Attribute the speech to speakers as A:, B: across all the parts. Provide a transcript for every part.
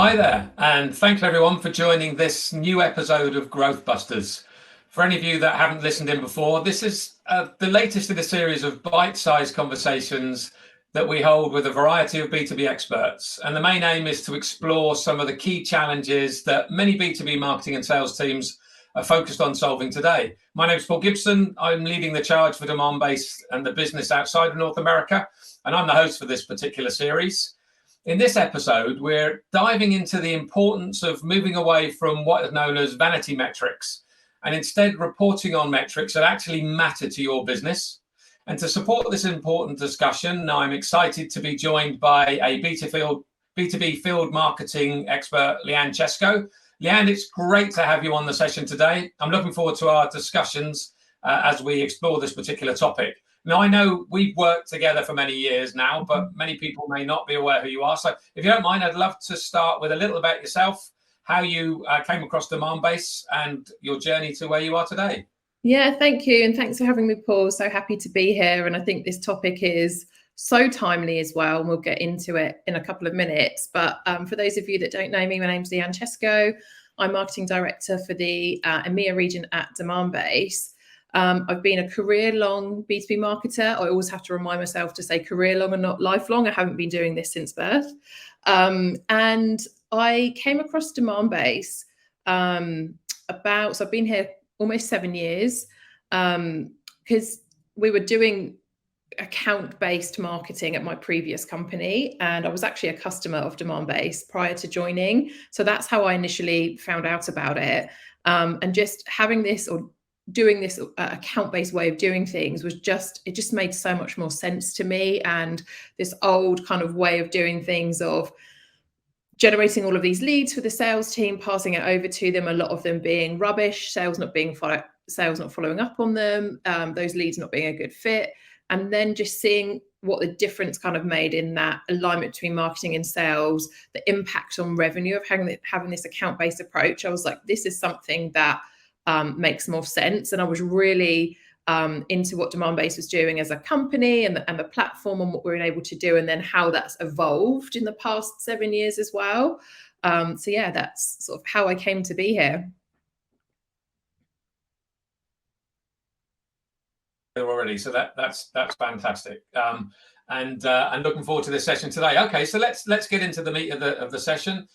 A: Hi there, and thanks everyone for joining this new episode of Growthbusters. For any of you that haven't listened in before, this is the latest in a series of bite-sized conversations that we hold with a variety of B2B experts. And the main aim is to explore some of the key challenges that many B2B marketing and sales teams are focused on solving today. My name is Paul Gibson. I'm leading the charge for Demandbase and the business outside of North America, and I'm the host for this particular series. In this episode, we're diving into the importance of moving away from what is known as vanity metrics and instead reporting on metrics that actually matter to your business. And to support this important discussion, I'm excited to be joined by a B2B field marketing expert, Leanne Chescoe. Leanne, it's great to have you on the session today. I'm looking forward to our discussions as we explore this particular topic. Now, I know we've worked together for many years now, but many people may not be aware who you are. So if you don't mind, I'd love to start with a little about yourself, how you came across Demandbase and your journey to where you are today.
B: Yeah, thank you. And thanks for having me, Paul. So happy to be here. And I think this topic is so timely as well. And we'll get into it in a couple of minutes. But for those of you that don't know me, my name's Leanne Chescoe. I'm marketing director for the EMEA region at Demandbase. I've been a career-long B2B marketer. I always have to remind myself to say career-long and not lifelong. I haven't been doing this since birth. And I came across Demandbase so I've been here almost 7 years because we were doing account-based marketing at my previous company, and I was actually a customer of Demandbase prior to joining. So that's how I initially found out about it. And just having this or doing this account-based way of doing things it just made so much more sense to me. And this old kind of way of doing things of generating all of these leads for the sales team, passing it over to them, a lot of them being rubbish, sales not following up on them, those leads not being a good fit. And then just seeing what the difference kind of made in that alignment between marketing and sales, the impact on revenue of having this account-based approach. I was like, this is something that makes more sense. And I was really into what Demandbase was doing as a company and the platform and what we were able to do, and then how that's evolved in the past 7 years as well. So yeah, that's sort of how I came to be here.
A: Already, so that's fantastic, and looking forward to this session today. Okay, so let's get into the meat of the session.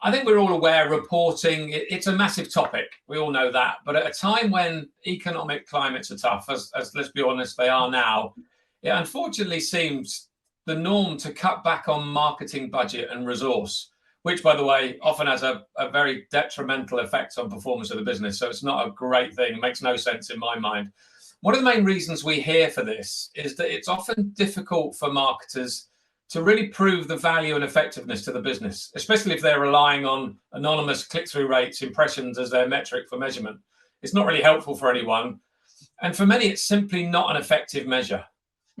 A: I think we're all aware reporting, it's a massive topic. We all know that. But at a time when economic climates are tough, as let's be honest, they are now, it unfortunately seems the norm to cut back on marketing budget and resource, which, by the way, often has a very detrimental effect on performance of the business. So it's not a great thing. It makes no sense in my mind. One of the main reasons we hear for this is that it's often difficult for marketers to really prove the value and effectiveness to the business, especially if they're relying on anonymous click-through rates, impressions as their metric for measurement. It's not really helpful for anyone. And for many, it's simply not an effective measure.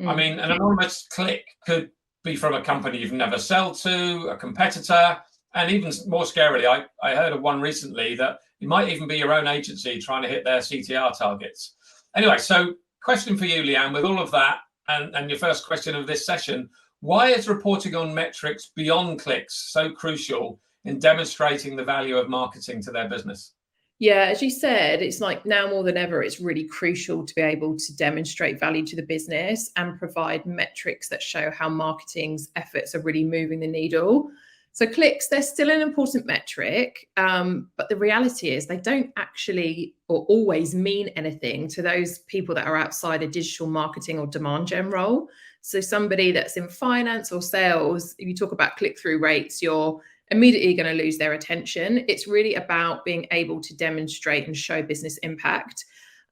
A: I mean, an anonymous click could be from a company you've never sold to, a competitor, and even more scarily, I heard of one recently that it might even be your own agency trying to hit their CTR targets. Anyway, so question for you, Leanne, with all of that, and your first question of this session, why is reporting on metrics beyond clicks so crucial in demonstrating the value of marketing to their business?
B: Yeah, as you said, it's like now more than ever, it's really crucial to be able to demonstrate value to the business and provide metrics that show how marketing's efforts are really moving the needle. So clicks, they're still an important metric, but the reality is they don't actually or always mean anything to those people that are outside a digital marketing or demand gen role. So somebody that's in finance or sales, if you talk about click-through rates, you're immediately going to lose their attention. It's really about being able to demonstrate and show business impact.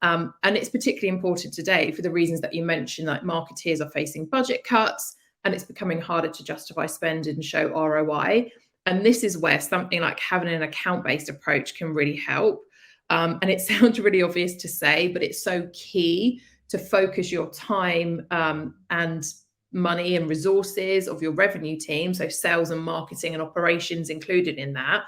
B: And it's particularly important today for the reasons that you mentioned, like marketeers are facing budget cuts, and it's becoming harder to justify spend and show ROI. And this is where something like having an account-based approach can really help. And it sounds really obvious to say, but it's so key to focus your time and money and resources of your revenue team, so sales and marketing and operations included in that,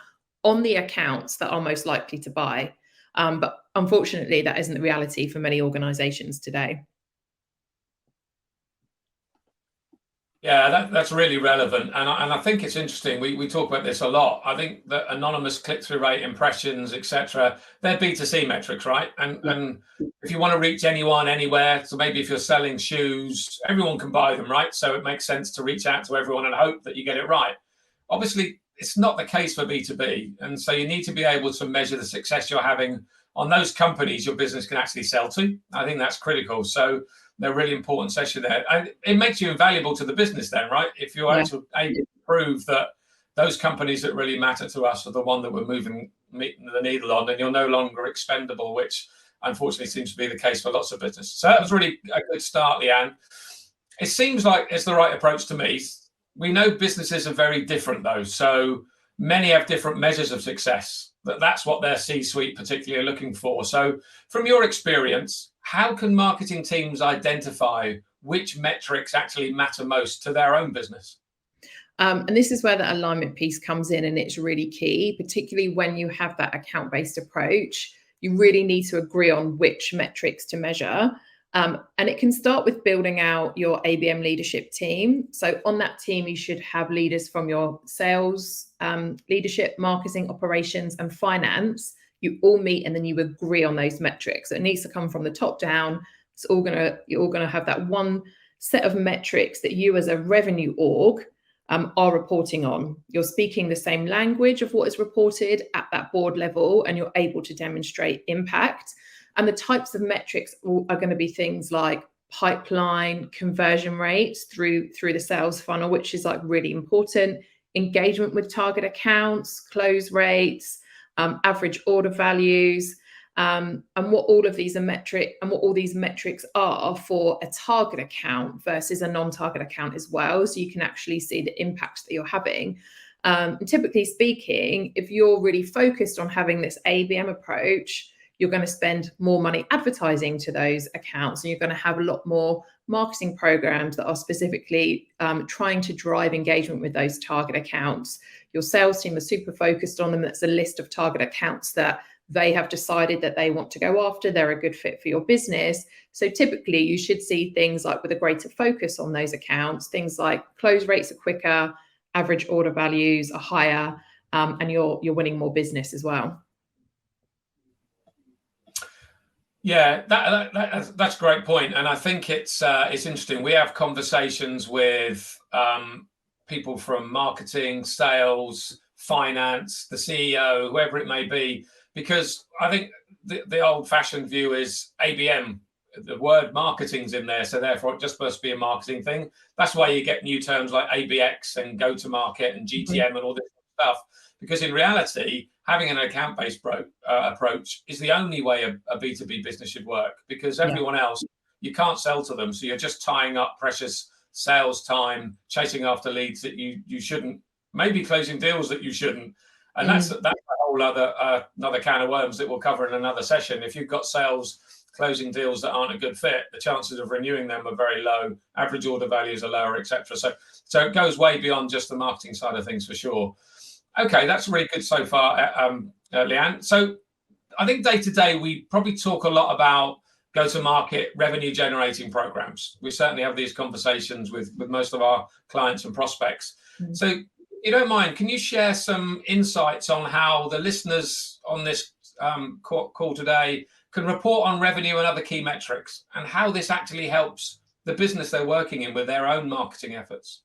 B: on the accounts that are most likely to buy. But unfortunately, that isn't the reality for many organizations today.
A: Yeah, that's really relevant. And I think it's interesting. We talk about this a lot. I think that anonymous click-through rate, impressions, etc., they're B2C metrics, right? And if you want to reach anyone, anywhere, so maybe if you're selling shoes, everyone can buy them, right? So it makes sense to reach out to everyone and hope that you get it right. Obviously, it's not the case for B2B. And so you need to be able to measure the success you're having on those companies your business can actually sell to. I think that's critical. So they're really important session there. And it makes you invaluable to the business then, right? If you're able to prove that those companies that really matter to us are the one that we're moving the needle on, then you're no longer expendable, which unfortunately seems to be the case for lots of business. So that was really a good start, Leanne. It seems like it's the right approach to me. We know businesses are very different though. So many have different measures of success. That's what their C-suite particularly are looking for. So from your experience, how can marketing teams identify which metrics actually matter most to their own business?
B: And this is where the alignment piece comes in, and it's really key, particularly when you have that account-based approach. You really need to agree on which metrics to measure. And it can start with building out your ABM leadership team. So on that team, you should have leaders from your sales, leadership, marketing, operations, and finance. You all meet and then you agree on those metrics. So it needs to come from the top down. You're all gonna have that one set of metrics that you as a revenue org are reporting on. You're speaking the same language of what is reported at that board level, and you're able to demonstrate impact. And the types of metrics are going to be things like pipeline, conversion rates through the sales funnel, which is like really important, engagement with target accounts, close rates, average order values, and what all these metrics are for a target account versus a non-target account as well. So you can actually see the impact that you're having. Typically speaking, if you're really focused on having this ABM approach, you're going to spend more money advertising to those accounts, and you're going to have a lot more marketing programs that are specifically trying to drive engagement with those target accounts. Your sales team are super focused on them. That's a list of target accounts that they have decided that they want to go after. They're a good fit for your business. So typically you should see things like with a greater focus on those accounts, things like close rates are quicker, average order values are higher, and you're winning more business as well.
A: Yeah, that's a great point, and I think it's interesting. We have conversations with people from marketing, sales, finance, the CEO, whoever it may be, because I think the old-fashioned view is ABM. The word marketing's in there, so therefore it just must be a marketing thing. That's why you get new terms like ABX and go-to-market and GTM and all this stuff. Because in reality, having an account-based approach is the only way a B2B business should work, because everyone else, you can't sell to them. So you're just tying up precious sales time, chasing after leads that you shouldn't, maybe closing deals that you shouldn't. And that's a whole other another can of worms that we'll cover in another session. If you've got sales closing deals that aren't a good fit, the chances of renewing them are very low. Average order values are lower, etc. So it goes way beyond just the marketing side of things for sure. Okay, that's really good so far, Leanne. So I think day to day, we probably talk a lot about go-to-market revenue generating programs. We certainly have these conversations with most of our clients and prospects. So if you don't mind, can you share some insights on how the listeners on this call today can report on revenue and other key metrics, and how this actually helps the business they're working in with their own marketing efforts?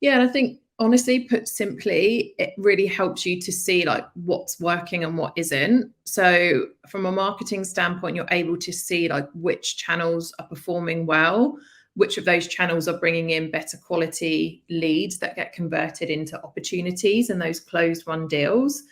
B: Yeah, and I think honestly, put simply, it really helps you to see like what's working and what isn't. So from a marketing standpoint, you're able to see like which channels are performing well, which of those channels are bringing in better quality leads that get converted into opportunities and those closed won deals.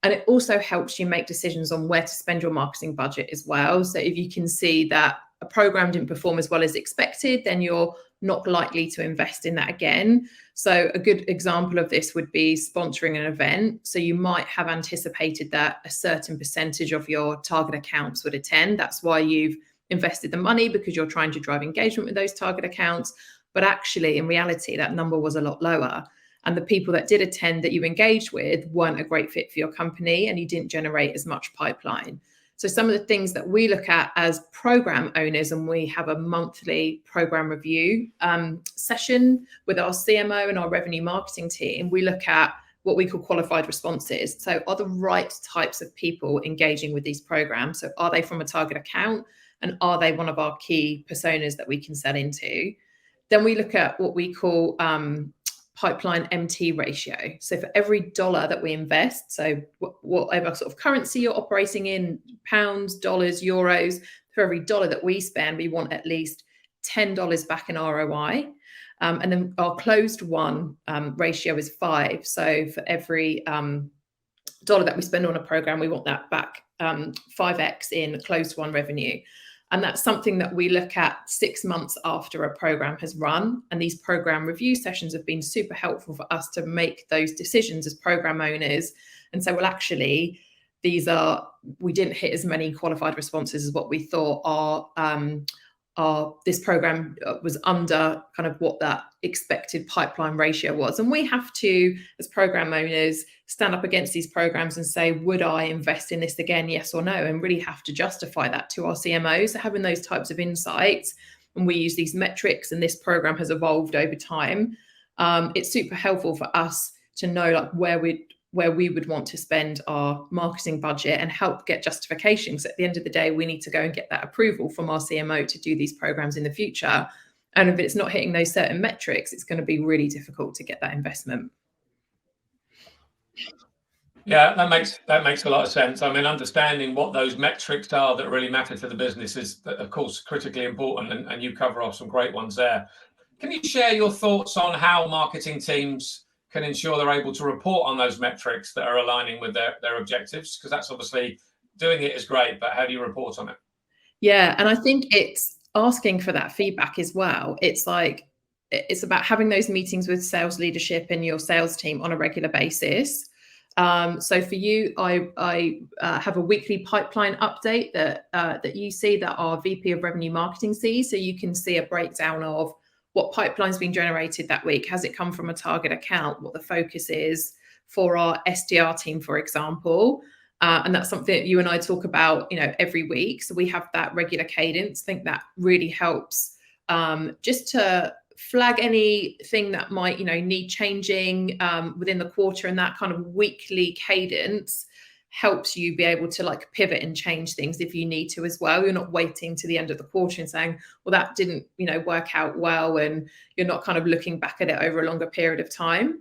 B: And it also helps you make decisions on where to spend your marketing budget as well. So if you can see that a program didn't perform as well as expected, then you're not likely to invest in that again. So a good example of this would be sponsoring an event. So you might have anticipated that a certain percentage of your target accounts would attend. That's why you've invested the money, because you're trying to drive engagement with those target accounts. But actually, in reality, that number was a lot lower. And the people that did attend that you engaged with weren't a great fit for your company, and you didn't generate as much pipeline. So some of the things that we look at as program owners, and we have a monthly program review session with our CMO and our revenue marketing team, we look at what we call qualified responses. So are the right types of people engaging with these programs? So are they from a target account, and are they one of our key personas that we can sell into? Then we look at what we call pipeline MT ratio. So for every dollar that we invest, so whatever sort of currency you're operating in, pounds, dollars, euros, for every dollar that we spend, we want at least $10 back in ROI. And then our closed won ratio is 5. So for every dollar that we spend on a program, we want that back 5x in closed won revenue. And that's something that we look at 6 months after a program has run. And these program review sessions have been super helpful for us to make those decisions as program owners. And so, well, actually, we didn't hit as many qualified responses as what we thought. This program was under kind of what that expected pipeline ratio was. And we have to, as program owners, stand up against these programs and say, would I invest in this again, yes or no? And really have to justify that to our CMOs. So having those types of insights, and we use these metrics, and this program has evolved over time. It's super helpful for us to know like where we would want to spend our marketing budget and help get justification. Because at the end of the day, we need to go and get that approval from our CMO to do these programs in the future. And if it's not hitting those certain metrics, it's going to be really difficult to get that investment.
A: Yeah, that makes a lot of sense. I mean, understanding what those metrics are that really matter to the business is, of course, critically important, and you cover off some great ones there. Can you share your thoughts on how marketing teams can ensure they're able to report on those metrics that are aligning with their objectives? Because that's obviously, doing it is great, but how do you report on it?
B: Yeah, and I think it's asking for that feedback as well. It's about having those meetings with sales leadership and your sales team on a regular basis. So for you, I have a weekly pipeline update that you see, that our VP of Revenue Marketing sees. So you can see a breakdown of what pipeline's been generated that week. Has it come from a target account? What the focus is for our SDR team, for example. And that's something that you and I talk about, every week. So we have that regular cadence. I think that really helps just to flag anything that might, need changing within the quarter, and that kind of weekly cadence helps you be able to pivot and change things if you need to as well. You're not waiting to the end of the quarter and saying, well, that didn't, work out well, and you're not kind of looking back at it over a longer period of time.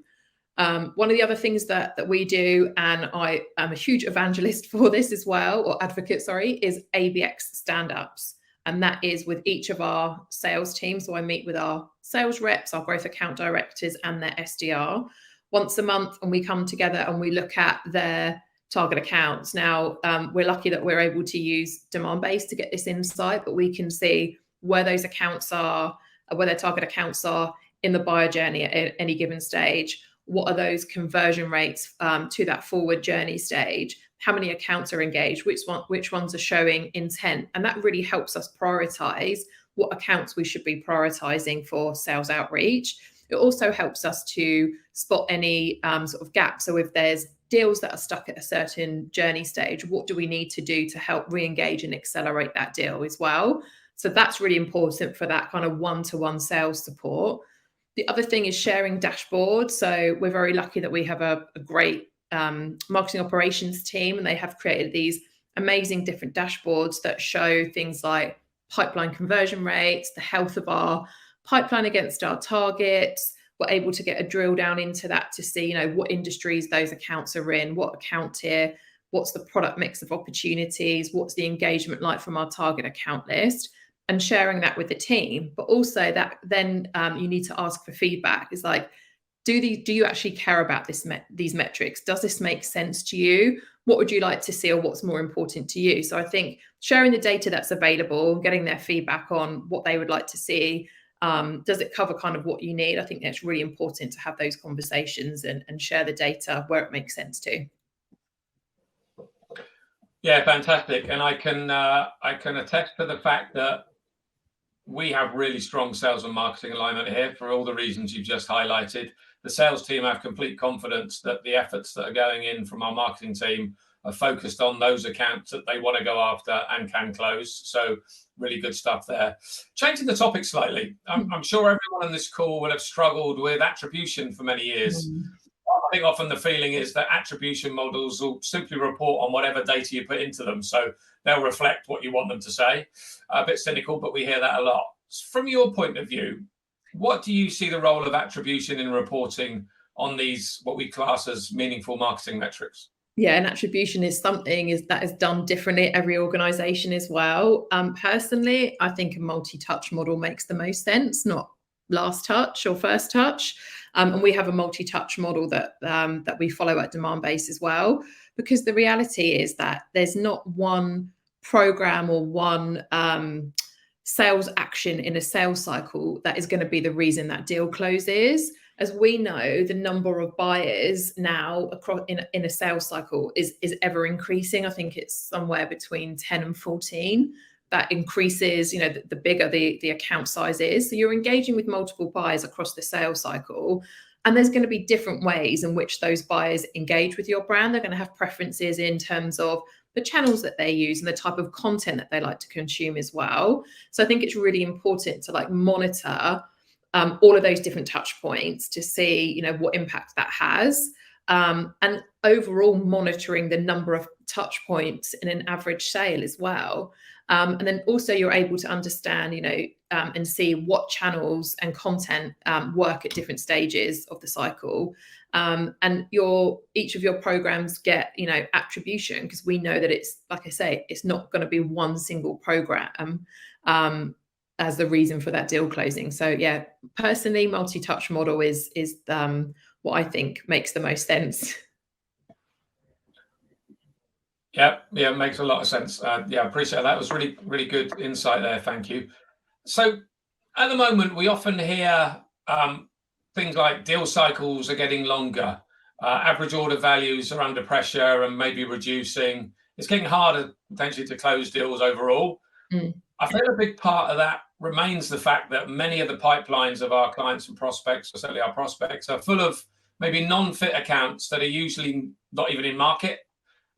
B: One of the other things that we do, and I am a huge evangelist for this as well, or advocate, sorry, is ABX stand-ups. And that is with each of our sales teams. So I meet with our sales reps, our growth account directors, and their SDR once a month, and we come together and we look at their target accounts. Now, we're lucky that we're able to use Demandbase to get this insight, but we can see where those accounts are, where their target accounts are in the buyer journey at any given stage. What are those conversion rates to that forward journey stage? How many accounts are engaged? Which ones are showing intent? And that really helps us prioritize what accounts we should be prioritizing for sales outreach. It also helps us to spot any sort of gaps. So if there's deals that are stuck at a certain journey stage, what do we need to do to help re-engage and accelerate that deal as well? So that's really important for that kind of one-to-one sales support. The other thing is sharing dashboards. So we're very lucky that we have a great marketing operations team, and they have created these amazing different dashboards that show things like pipeline conversion rates, the health of our pipeline against our targets. We're able to get a drill down into that to see, what industries those accounts are in, what account tier, what's the product mix of opportunities, what's the engagement like from our target account list, and sharing that with the team. But also that then you need to ask for feedback. It's like, do you actually care about these metrics? Does this make sense to you? What would you like to see, or what's more important to you? So I think sharing the data that's available, getting their feedback on what they would like to see, does it cover kind of what you need? I think that's really important to have those conversations and share the data where it makes sense to.
A: Yeah, fantastic. And I can attest to the fact that we have really strong sales and marketing alignment here for all the reasons you've just highlighted. The sales team have complete confidence that the efforts that are going in from our marketing team are focused on those accounts that they want to go after and can close. So really good stuff there. Changing the topic slightly, I'm sure everyone on this call will have struggled with attribution for many years. I think often the feeling is that attribution models will simply report on whatever data you put into them. So they'll reflect what you want them to say. A bit cynical, but we hear that a lot. From your point of view, what do you see the role of attribution in reporting on these, what we class as meaningful marketing metrics?
B: Yeah, and attribution is something that is done differently at every organization as well. Personally, I think a multi-touch model makes the most sense, not last touch or first touch. And we have a multi-touch model that we follow at Demandbase as well, because the reality is that there's not one program or one sales action in a sales cycle that is going to be the reason that deal closes. As we know, the number of buyers now across in a sales cycle is ever increasing. I think it's somewhere between 10 and 14. That increases, the bigger the account size is. So you're engaging with multiple buyers across the sales cycle. And there's going to be different ways in which those buyers engage with your brand. They're going to have preferences in terms of the channels that they use and the type of content that they like to consume as well. So I think it's really important to monitor all of those different touch points to see, what impact that has. And overall monitoring the number of touch points in an average sale as well. And then also you're able to understand, and see what channels and content work at different stages of the cycle. And each of your programs get, attribution, because we know that it's, like I say, it's not going to be one single program as the reason for that deal closing. So yeah, personally, multi-touch model is what I think makes the most sense.
A: Yeah, makes a lot of sense. I appreciate that. It was really, really good insight there. Thank you. So at the moment, we often hear things like deal cycles are getting longer. Average order values are under pressure and maybe reducing. It's getting harder potentially to close deals overall. I feel a big part of that remains the fact that many of the pipelines of our clients and prospects, or certainly our prospects, are full of maybe non-fit accounts that are usually not even in market.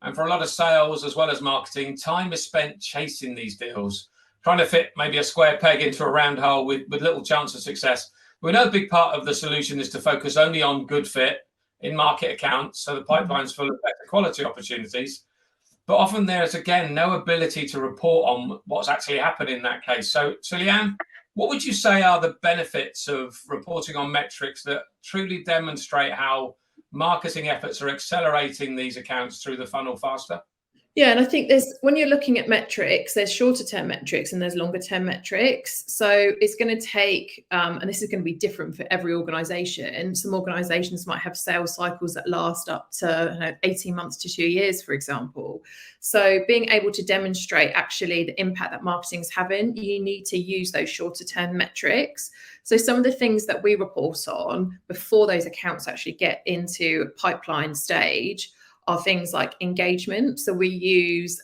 A: And for a lot of sales as well as marketing, time is spent chasing these deals, trying to fit maybe a square peg into a round hole with little chance of success. We know a big part of the solution is to focus only on good fit in market accounts, so the pipeline's full of better quality opportunities. But often there is, again, no ability to report on what's actually happened in that case. So Leanne, what would you say are the benefits of reporting on metrics that truly demonstrate how marketing efforts are accelerating these accounts through the funnel faster?
B: Yeah, and I think when you're looking at metrics, there's shorter term metrics and there's longer term metrics. So it's going to take, and this is going to be different for every organization. Some organizations might have sales cycles that last up to 18 months to 2 years, for example. So being able to demonstrate actually the impact that marketing is having, you need to use those shorter term metrics. So some of the things that we report on before those accounts actually get into pipeline stage are things like engagement. So we use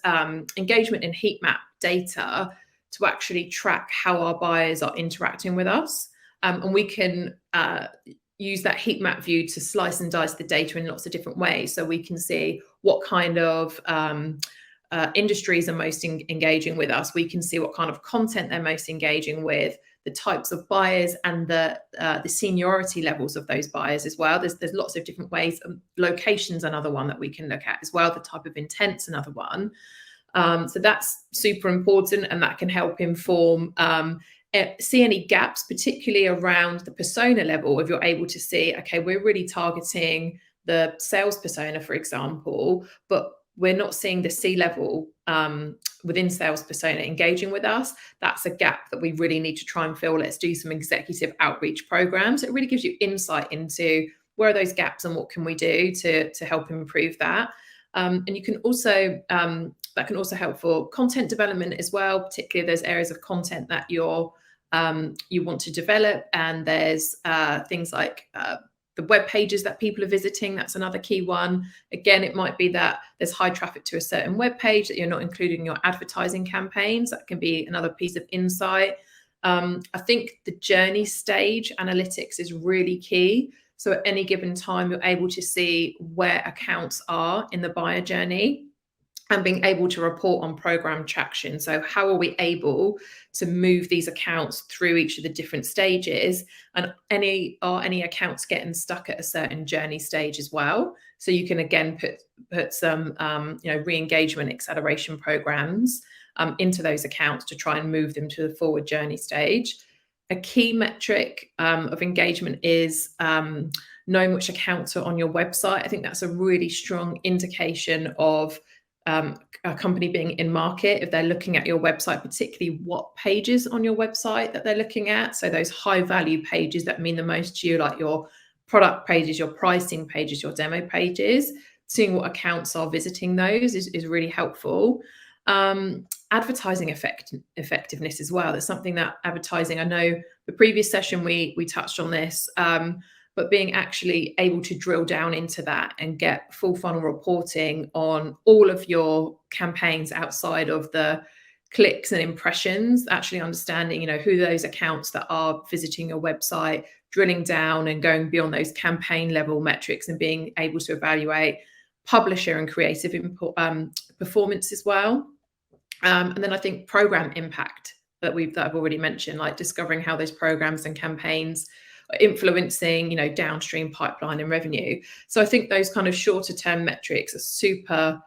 B: engagement and heat map data to actually track how our buyers are interacting with us. And we can use that heat map view to slice and dice the data in lots of different ways. So we can see what kind of industries are most engaging with us. We can see what kind of content they're most engaging with, the types of buyers and the seniority levels of those buyers as well. There's lots of different ways. Location's another one that we can look at as well. The type of intent's another one. So that's super important, and that can help inform, see any gaps, particularly around the persona level. If you're able to see, okay, we're really targeting the sales persona, for example, but we're not seeing the C-level within sales persona engaging with us. That's a gap that we really need to try and fill. Let's do some executive outreach programs. It really gives you insight into where are those gaps and what can we do to help improve that. And you can also, that can also help for content development as well, particularly those areas of content that you want to develop. And there's things like the web pages that people are visiting. That's another key one. Again, it might be that there's high traffic to a certain web page that you're not including in your advertising campaigns. That can be another piece of insight. I think the journey stage analytics is really key. So at any given time, you're able to see where accounts are in the buyer journey. and being able to report on program traction. So how are we able to move these accounts through each of the different stages, and are any accounts getting stuck at a certain journey stage as well? So you can again put some re-engagement acceleration programs into those accounts to try and move them to the forward journey stage. A key metric of engagement is knowing which accounts are on your website. I think that's a really strong indication of a company being in market. If they're looking at your website, particularly what pages on your website that they're looking at. So those high value pages that mean the most to you, like your product pages, your pricing pages, your demo pages, seeing what accounts are visiting those is really helpful. Advertising effectiveness as well. That's something that advertising, I know the previous session we touched on this, but being actually able to drill down into that and get full funnel reporting on all of your campaigns outside of the clicks and impressions, actually understanding, who those accounts that are visiting your website, drilling down and going beyond those campaign level metrics and being able to evaluate publisher and creative performance as well. And then I think program impact that I've already mentioned, like discovering how those programs and campaigns are influencing, downstream pipeline and revenue. So I think those kind of shorter term metrics are super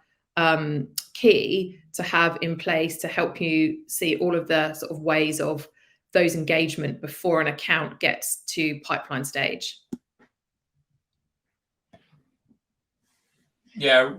B: key to have in place to help you see all of the sort of ways of those engagement before an account gets to pipeline stage.
A: Yeah,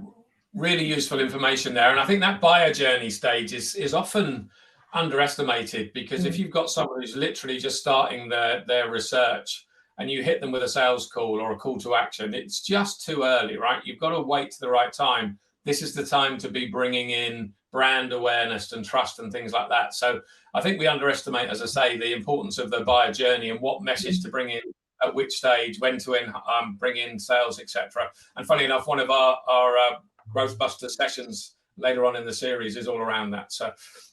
A: really useful information there. And I think that buyer journey stage is often underestimated, because if you've got someone who's literally just starting their research and you hit them with a sales call or a call to action, it's just too early, right? You've got to wait to the right time. This is the time to be bringing in brand awareness and trust and things like that. So I think we underestimate, as I say, the importance of the buyer journey and what message to bring in at which stage, when to bring in sales, etc. And funny enough, one of our Growthbusters sessions later on in the series is all around that. So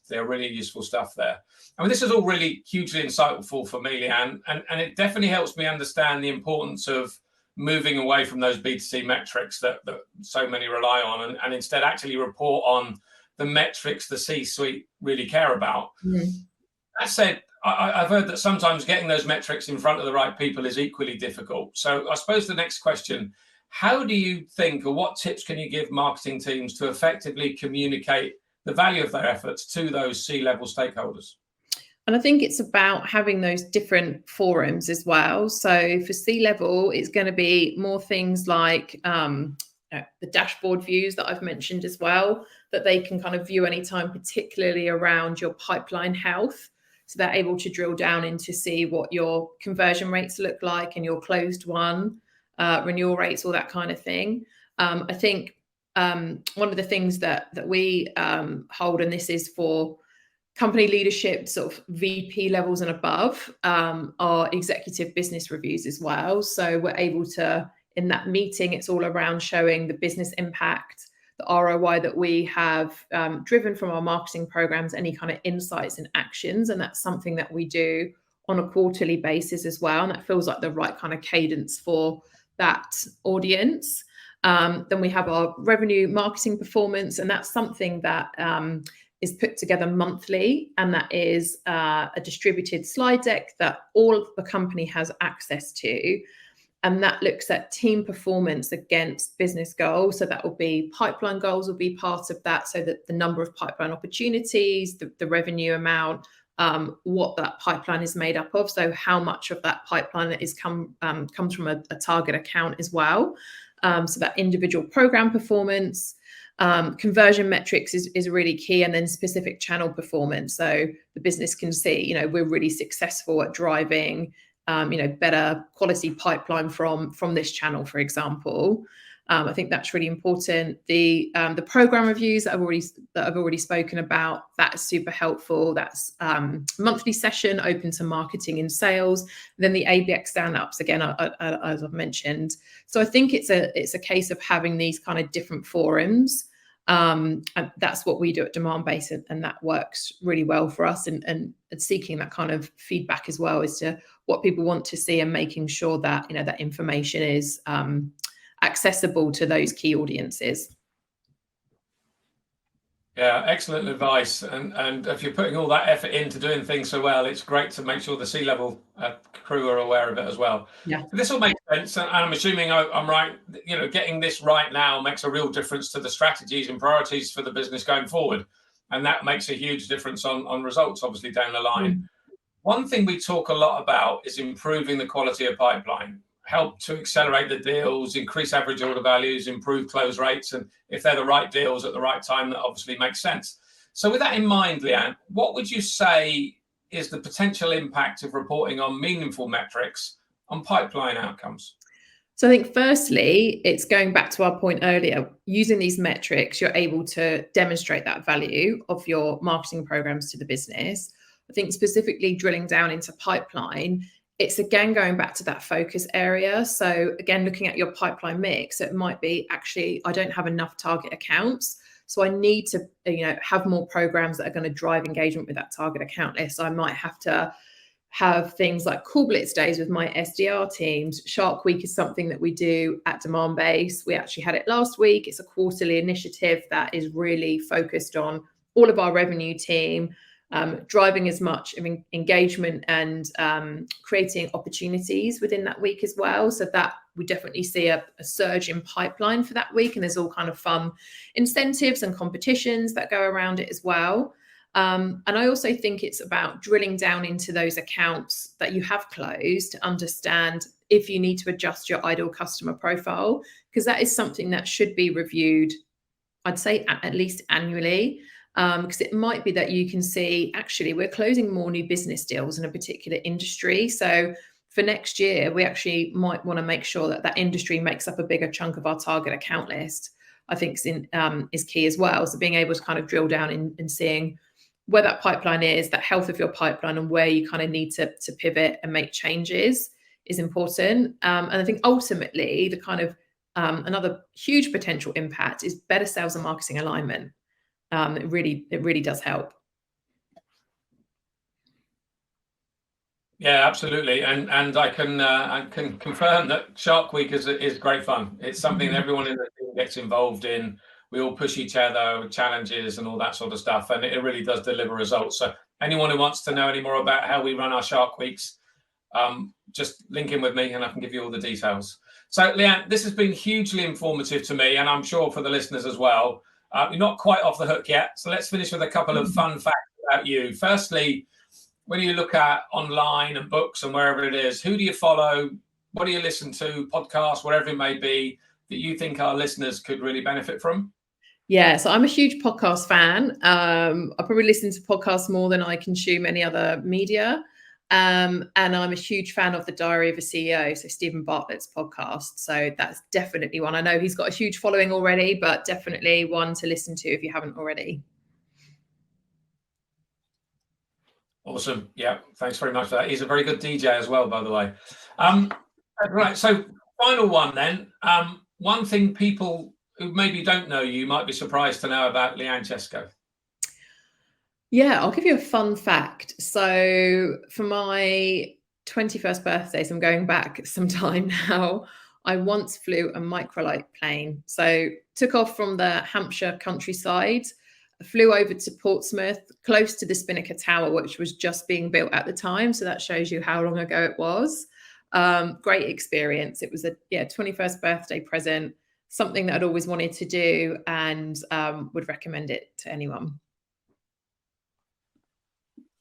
A: they're really useful stuff there. I mean, this is all really hugely insightful for me, Leanne, and it definitely helps me understand the importance of moving away from those B2C metrics that so many rely on, and instead actually report on the metrics the C-suite really care about. That said, I've heard that sometimes getting those metrics in front of the right people is equally difficult. So I suppose the next question, how do you think, or what tips can you give marketing teams to effectively communicate the value of their efforts to those C-level stakeholders?
B: And I think it's about having those different forums as well. So for C-level, it's going to be more things like the dashboard views that I've mentioned as well, that they can kind of view anytime, particularly around your pipeline health. So they're able to drill down into see what your conversion rates look like and your closed one, renewal rates, all that kind of thing. I think one of the things that we hold, and this is for company leadership, sort of VP levels and above, are executive business reviews as well. So we're able to, in that meeting, it's all around showing the business impact, the ROI that we have driven from our marketing programs, any kind of insights and actions. And that's something that we do on a quarterly basis as well. And that feels like the right kind of cadence for that audience. Then we have our revenue marketing performance, and that's something that is put together monthly, and that is a distributed slide deck that all of the company has access to. And that looks at team performance against business goals. So that will be pipeline goals will be part of that. So that the number of pipeline opportunities, the revenue amount, what that pipeline is made up of. So how much of that pipeline is comes from a target account as well. So that individual program performance, conversion metrics is really key, and then specific channel performance. So the business can see, we're really successful at driving better quality pipeline from this channel, for example. I think that's really important. The program reviews that I've already spoken about, that is super helpful. That's monthly session open to marketing and sales. And then the ABX stand-ups, again, as I've mentioned. So I think it's a case of having these kind of different forums. And that's what we do at Demandbase, and that works really well for us, and seeking that kind of feedback as well as to what people want to see, and making sure that that information is accessible to those key audiences.
A: Yeah, excellent advice. And if you're putting all that effort into doing things so well, it's great to make sure the C-level crew are aware of it as well.
B: Yeah.
A: So this will make sense, and I'm assuming I'm right. You know, getting this right now makes a real difference to the strategies and priorities for the business going forward, and that makes a huge difference on results, obviously, down the line. One thing we talk a lot about is improving the quality of pipeline, help to accelerate the deals, increase average order values, improve close rates. And if they're the right deals at the right time, that obviously makes sense. So with that in mind, Leanne, what would you say is the potential impact of reporting on meaningful metrics on pipeline outcomes?
B: So I think firstly, it's going back to our point earlier, using these metrics, you're able to demonstrate that value of your marketing programs to the business. I think specifically drilling down into pipeline, it's again going back to that focus area. So again, looking at your pipeline mix, it might be actually, I don't have enough target accounts. So I need to, have more programs that are going to drive engagement with that target account list. So I might have to have things like call blitz days with my SDR teams. Shark Week is something that we do at Demandbase. We actually had it last week. It's a quarterly initiative that is really focused on all of our revenue team, driving as much engagement and creating opportunities within that week as well. So that we definitely see a surge in pipeline for that week. And there's all kind of fun incentives and competitions that go around it as well. And I also think it's about drilling down into those accounts that you have closed to understand if you need to adjust your ideal customer profile, because that is something that should be reviewed, I'd say at least annually. Because it might be that you can see, actually, we're closing more new business deals in a particular industry. So for next year, we actually might want to make sure that that industry makes up a bigger chunk of our target account list, I think is key as well. So being able to kind of drill down in seeing where that pipeline is, that health of your pipeline, and where you kind of need to pivot and make changes is important. And I think ultimately the kind of another huge potential impact is better sales and marketing alignment. It really does help.
A: Yeah, absolutely, and I can confirm that Shark Week is great fun. It's something that everyone in the team gets involved in. We all push each other with challenges and all that sort of stuff, and it really does deliver results. So anyone who wants to know any more about how we run our Shark Weeks, just link in with me and I can give you all the details. So Leanne, this has been hugely informative to me, and I'm sure for the listeners as well. You're not quite off the hook yet, so let's finish with a couple of fun facts about you. Firstly, when you look at online and books and wherever it is, who do you follow? What do you listen to? Podcasts, whatever it may be, that you think our listeners could really benefit from?
B: Yeah, so I'm a huge podcast fan. I probably listen to podcasts more than I consume any other media. And I'm a huge fan of The Diary of a CEO, so Stephen Bartlett's podcast. So that's definitely one. I know he's got a huge following already, but definitely one to listen to if you haven't already.
A: Awesome. Yeah, thanks very much for that. He's a very good DJ as well, by the way. Right, so final one then. One thing people who maybe don't know you might be surprised to know about Leanne Chescoe.
B: Yeah, I'll give you a fun fact. So for my 21st birthday, so I'm going back some time now, I once flew a microlight plane. So took off from the Hampshire countryside, flew over to Portsmouth, close to the Spinnaker Tower, which was just being built at the time. So that shows you how long ago it was. Great experience. It was a 21st birthday present, something that I'd always wanted to do, and would recommend it to anyone.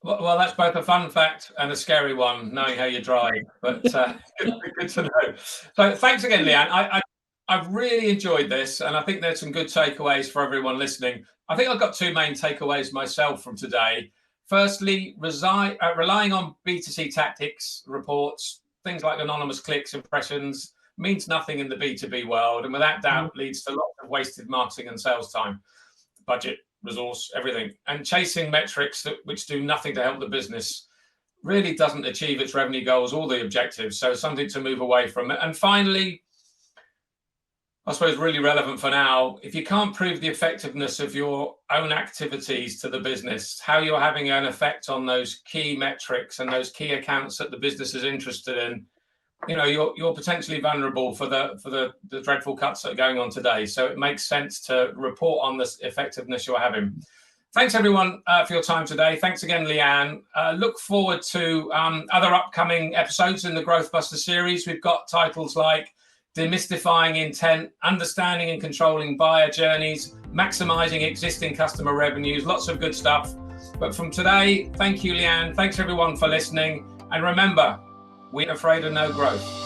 A: Well, that's both a fun fact and a scary one, knowing how you drive, but good to know. So thanks again, Leanne. I've really enjoyed this, and I think there's some good takeaways for everyone listening. I think I've got two main takeaways myself from today. Firstly, relying on B2C tactics, reports, things like anonymous clicks, impressions, means nothing in the B2B world, and without doubt leads to lots of wasted marketing and sales time, budget, resource, everything. And chasing metrics which do nothing to help the business really doesn't achieve its revenue goals or the objectives. So something to move away from it. And finally, I suppose really relevant for now, if you can't prove the effectiveness of your own activities to the business, how you're having an effect on those key metrics and those key accounts that the business is interested in, you know, you're potentially vulnerable for the dreadful cuts that are going on today. So it makes sense to report on the effectiveness you're having. Thanks everyone for your time today. Thanks again, Leanne. Look forward to other upcoming episodes in the Growthbusters series. We've got titles like Demystifying Intent, Understanding and Controlling Buyer Journeys, Maximizing Existing Customer Revenues, lots of good stuff. But from today, thank you, Leanne. Thanks everyone for listening. And remember, we're afraid of no growth.